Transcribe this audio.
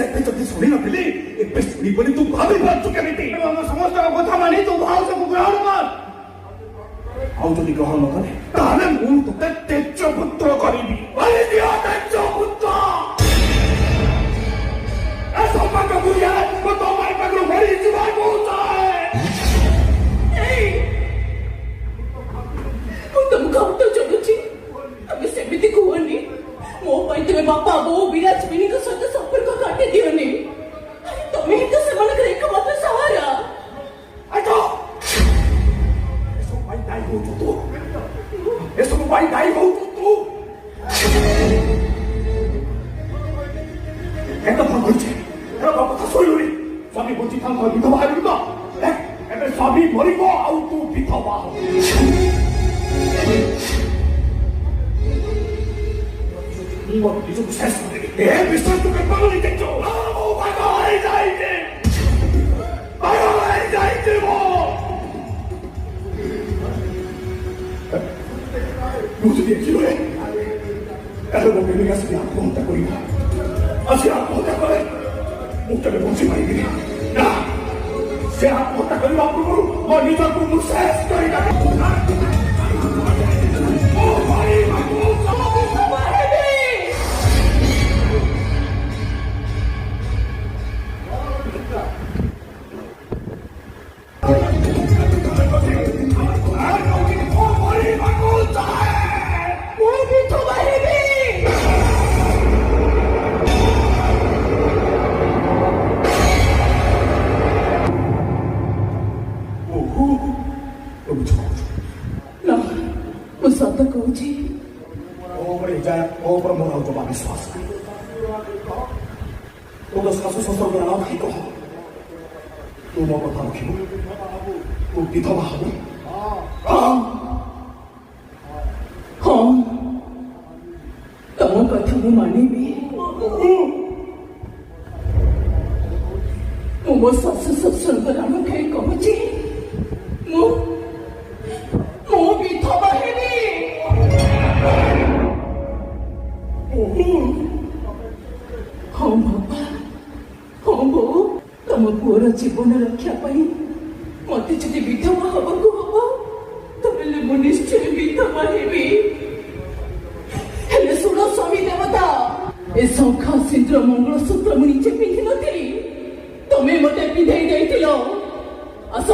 ଏବେ ଯଦି ଶୁଣି ନଥିଲି ଏବେ ଶୁଣିବନି ତୁ ଭାବି ପାରୁଛୁ କେମିତି? ଆମ ସମସ୍ତଙ୍କ କଥା ମାନି ତୁ ଭାଉଜକୁ ଗ୍ରହଣ କର। ଆଉ ଯଦି ଗ୍ରହଣ ନ କରେ ତାହେଲେ ମୁଁ ତୋତେ ତେଜପୁତ୍ର କରିବି। ଦିଅ ତେଜପୁତ୍ର ଏ ସମ୍ପର୍କ ବୁଝିଗଲେ ମୁଁ ତୋ ପାଇଁ ପାଖରୁ ଭରି ଯିବାକୁ ଚାହେଁ। ମୁଁ ତମକୁ ଆଉଟ ଜଣୁଛି, ତମେ ସେମିତି କୁହନି। ମୋ ପାଇଁ ତୁମେ ବାପା ବୋଉ ବିରାଜ ବିନିଙ୍କ ସହିତ ସମ୍ପର୍କ କାଟି ଦିଅନି। ତମେ ହିଁ ତ ସେମାନଙ୍କର ଏକମାତ୍ର ସହାରା। ଏସବୁ ପାଇଁ ଦାୟୀ ହଉଛୁ ତୁ, ଏସବୁ ପାଇଁ ଦାୟୀ ହଉଛୁ ତୁ। ଏକଥା କହିଛି କଥା ଶୁଣିଲୁନି? ସ୍ୱାମୀ ବଞ୍ଚିଥାନ୍ତ ବିଧବା ହେବି ତ, ଏବେ ସ୍ୱାମୀ ମରିବ ଆଉ ତୁ ବିଧବା ହବୁ। ନିଜକୁ ଶେଷ କରିଦେବି। ଏ ବିଶ୍ୱାସ ତୁ କେତେବେଳେ ଦେଖିଛୁ? ମୁଁ ପାଗଳ ହେଇଯାଇଛି, ପାଗଳ ହେଇଯାଇଛି ମୁଁ। ମୁଁ ଯଦି ଏଠି ରୁହେ ତାହେଲେ ମୋ ପ୍ରେମିକା ଆସିକି ଆତ୍ମହତ୍ୟା କରିବ। ଆସି ଆତ୍ମହତ୍ୟା କରେ ମୁଁ କେବେ ବଞ୍ଚି ପାରିବିନି। ନା, ସେ ଆତ୍ମହତ୍ୟା କରିବା ପୂର୍ବରୁ ମୋ ନିଜକୁ ମୁଁ ଶେଷ କରିଦେବି। ସତ କହୁଛି, ମୋ ଉପରେ ମୋର ଆଉ ଜମା ବିଶ୍ୱାସ ନାହିଁ। ତୋର ଶାଶୁ ଶ୍ୱଶୁର ନାଁ କାହିଁ କହ? ତୁ ମୋ କଥା ରଖିବୁ, ତୁ ବିଧବା ହବୁ। ହଁ, ତମ କଥା ମୁଁ ମାନିବି। ମୁଁ ମୋ ଶାଶୁ ଶ୍ୱଶୁରଙ୍କ ନାମ ଖାଇ କହୁଛି, ମୁଁ ବିଧବା ହେବି। ହଁ ବାପା, ହଁ ବୋଉ, ତମ ପୁଅର ଜୀବନ ରକ୍ଷା ପାଇଁ ମତେ ଯଦି ବିଧବା ହବାକୁ ହବ ତାହେଲେ ମୁଁ ନିଶ୍ଚୟ ବିଧବା ହେବି। ହେଲେ ଶୁଣ ସ୍ୱାମୀ ଦେବତା, ଏ ଶଙ୍ଖା ସିନ୍ଦୁର ମଙ୍ଗଳସୂତ୍ର ମୁଁ ନିଜେ ପିନ୍ଧି ନଥିଲି, ତମେ ମତେ ପିନ୍ଧେଇ ଦେଇଥିଲ। ଆସ